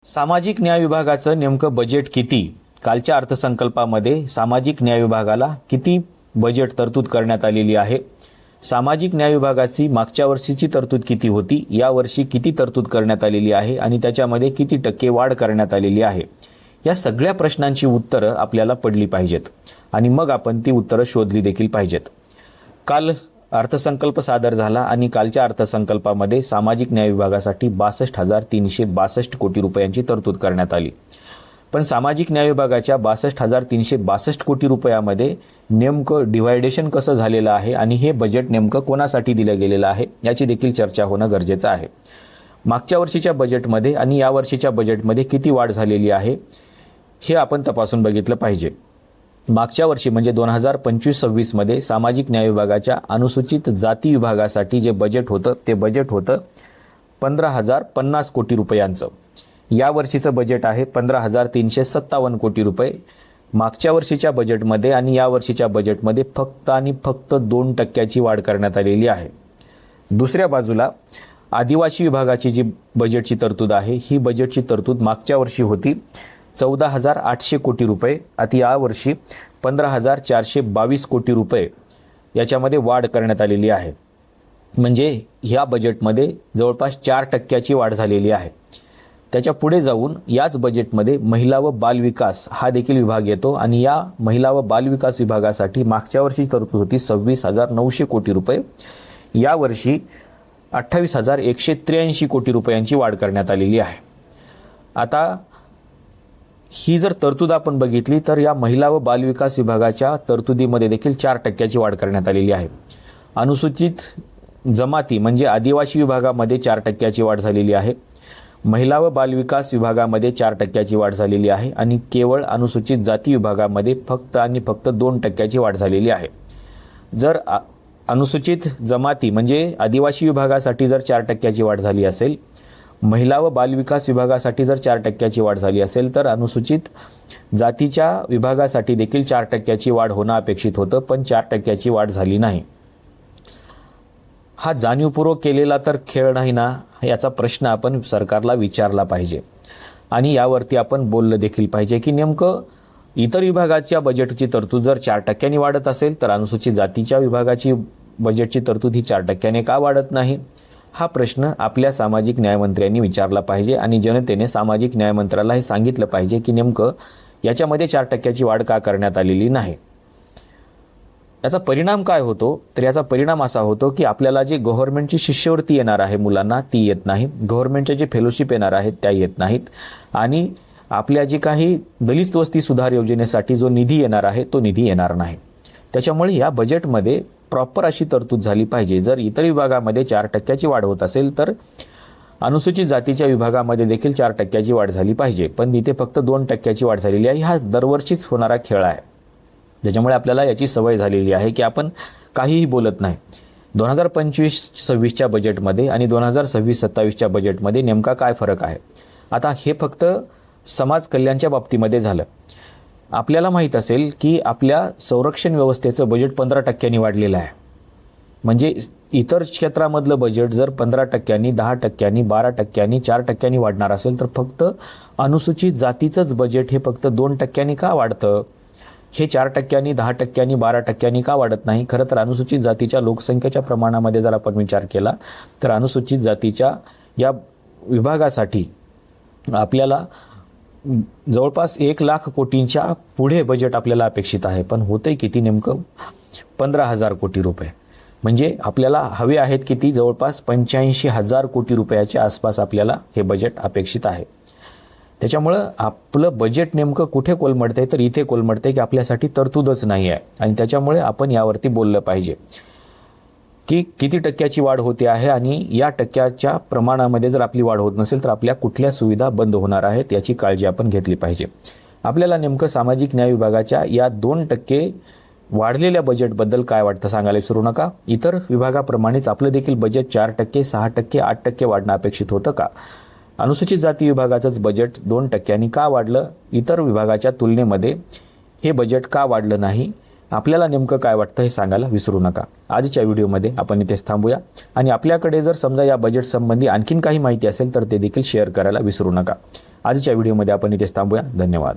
सामाजिक न्याय विभागाचं नेमकं बजेट किती? कालच्या अर्थसंकल्पामध्ये सामाजिक न्याय विभागाला किती बजेट तरतूद करण्यात आलेली आहे? सामाजिक न्याय विभागाची मागच्या वर्षीची तरतूद किती होती? या वर्षी किती तरतूद करण्यात आलेली आहे आणि त्याच्यामध्ये किती टक्के वाढ करण्यात आलेली आहे? या सगळ्या प्रश्नांची उत्तरं आपल्याला पडली पाहिजेत आणि मग आपण ती उत्तरं शोधली देखील पाहिजेत. काल अर्थसंकल्प सादर झाला आणि कालच्या अर्थसंकल्पामध्ये सामाजिक न्याय विभागासाठी 62,362 कोटी रुपयांची तरतूद करण्यात आली. पण सामाजिक न्याय विभागाच्या 62,362 कोटी रुपयामध्ये नेमकं डिव्हायडेशन कसं झालेलं आहे आणि हे बजेट नेमकं कोणासाठी दिलं गेलेलं आहे याची देखील चर्चा होणं गरजेचं आहे. मागच्या वर्षीच्या बजेटमध्ये आणि या वर्षीच्या बजेटमध्ये किती वाढ झालेली आहे हे आपण तपासून बघितलं पाहिजे. मागच्या वर्षी म्हणजे 2025-26 मध्ये सामाजिक न्याय विभागाच्या अनुसूचित जाती विभागासाठी जे बजेट होतं ते बजेट होतं 15,050 कोटी रुपयांचं. या वर्षीचं बजेट आहे 15,357 कोटी रुपये. मागच्या वर्षीच्या बजेटमध्ये आणि या वर्षीच्या बजेटमध्ये फक्त आणि फक्त 2% वाढ करण्यात आलेली आहे. दुसऱ्या बाजूला आदिवासी विभागाची जी बजेटची तरतूद आहे ही बजेटची तरतूद मागच्या वर्षी होती 14,800 कोटी रुपये. आता यावर्षी 15,422 कोटी रुपये याच्यामध्ये वाढ करण्यात आलेली आहे. म्हणजे ह्या बजेटमध्ये जवळपास 4% वाढ झालेली आहे. त्याच्या पुढे जाऊन याच बजेटमध्ये महिला व बालविकास हा देखील विभाग येतो आणि या महिला व बालविकास विभागासाठी मागच्या वर्षी तरतूद होती 26,900 कोटी रुपये. यावर्षी 28,183 कोटी रुपयांची वाढ करण्यात आलेली आहे. आता ही जर तरतूद आपण बघितली तर या महिला व बालविकास विभागाच्या तरतुदीमध्ये देखील 4% वाढ करण्यात आलेली आहे. अनुसूचित जमाती म्हणजे आदिवासी विभागामध्ये 4% वाढ झालेली आहे. महिला व बालविकास विभागामध्ये 4% वाढ झालेली आहे आणि केवळ अनुसूचित जाती विभागामध्ये फक्त आणि फक्त 2% वाढ झालेली आहे. जर अनुसूचित जमाती म्हणजे आदिवासी विभागासाठी जर 4% वाढ झाली असेल, महिला व बालविकास विभागासाठी जर 4% वाढ झाली असेल तर अनुसूचित जातीच्या विभागासाठी देखील 4% वाढ होणं अपेक्षित होतं, पण 4% वाढ झाली नाही. हा जाणीवपूर्वक केलेला तर खेळ नाही ना, याचा प्रश्न आपण सरकारला विचारला पाहिजे आणि यावरती आपण बोललं देखील पाहिजे की नेमकं इतर विभागाच्या बजेटची तरतूद जर 4% वाढत असेल तर अनुसूचित जातीच्या विभागाची बजेटची तरतूद ही 4% का वाढत नाही? हा प्रश्न आपल्या सामाजिक न्यायमंत्र्यांनी विचारला पाहिजे आणि जनतेने सामाजिक न्यायमंत्र्याला हे सांगितलं पाहिजे की नेमकं याच्यामध्ये 4% वाढ का करण्यात आलेली नाही. याचा परिणाम काय होतो? तर याचा परिणाम असा होतो की आपल्याला जे गव्हर्नमेंटची शिष्यवृत्ती येणार आहे मुलांना ती येत नाही, गव्हर्नमेंटचे जे फेलोशिप येणार आहेत त्या येत नाहीत आणि आपल्या जे काही दलित वस्ती सुधार योजनेसाठी जो निधी येणार आहे तो निधी येणार नाही. त्याच्यामुळे या बजेटमध्ये प्रॉपर अशी तरतूद झाली पाहिजे. जर इतर विभागामध्ये 4% वाढ होत असेल तर अनुसूचित जातीच्या विभागामध्ये देखील 4% वाढ झाली पाहिजे, पण इथे फक्त 2% वाढ झालेली आहे. हा दरवर्षीच होणारा खेळ आहे. त्याच्यामुळे आपल्याला याची सवय झालेली आहे की आपण काहीही बोलत नाही. 2025-26च्या बजेटमध्ये आणि 2026-27च्या बजेटमध्ये नेमका काय फरक आहे? आता हे फक्त समाज कल्याणच्या बाबतीमध्ये झालं. आपल्याला माहीत असेल की आपल्या संरक्षण व्यवस्थेचं बजेट 15% वाढलेलं आहे. म्हणजे इतर क्षेत्रामधलं बजेट जर 15%, 10%, 12%, 4% वाढणार असेल तर फक्त अनुसूचित जातीचंच बजेट हे फक्त 2% का वाढतं? हे 4%, 10%, 12% का वाढत नाही? खरं तर अनुसूचित जातीच्या लोकसंख्येच्या प्रमाणामध्ये जर आपण विचार केला तर अनुसूचित जातीच्या या विभागासाठी आपल्याला जवळपास 1,00,000 कोटींच्या पुढे बजेट आपल्याला अपेक्षित आहे. पण होते किती? नेमकं 15,000 कोटी रुपये. म्हणजे आपल्याला हवे आहेत किती? जवळपास 85,000 कोटी रुपयाच्या आसपास आपल्याला हे बजेट अपेक्षित आहे. त्याच्यामुळं आपलं बजेट नेमकं कुठे कोलमडते? तर इथे कोलमडते की आपल्यासाठी तरतूदच नाही आहे आणि त्याच्यामुळे आपण यावरती बोललं पाहिजे की किती टक्क्याची वाढ होते आहे आणि या टक्क्याच्या प्रमाणामध्ये जर आपली वाढ होत नसेल तर आपल्या कुठल्या सुविधा बंद होणार आहेत याची काळजी आपण घेतली पाहिजे. आपल्याला नेमकं सामाजिक न्याय विभागाच्या या 2% वाढलेल्या बजेटबद्दल काय वाटतं सांगायला विसरू नका. इतर विभागाप्रमाणेच आपलं देखील बजेट 4%, 6%, 8% वाढणं अपेक्षित होतं का? अनुसूचित जाती विभागाचंच बजेट 2% का वाढलं? इतर विभागाच्या तुलनेमध्ये हे बजेट का वाढलं नाही? आपल्याला नेमकं काय वाटतं हे सांगायला विसरू नका. आजच्या व्हिडिओमध्ये आपण इथेच थांबूया आणि आपल्याकडे जर समजा या बजेट संबंधी आणखीन काही माहिती असेल तर ते देखील शेअर करायला विसरू नका. आजच्या व्हिडिओमध्ये आपण इथेच थांबूया. धन्यवाद.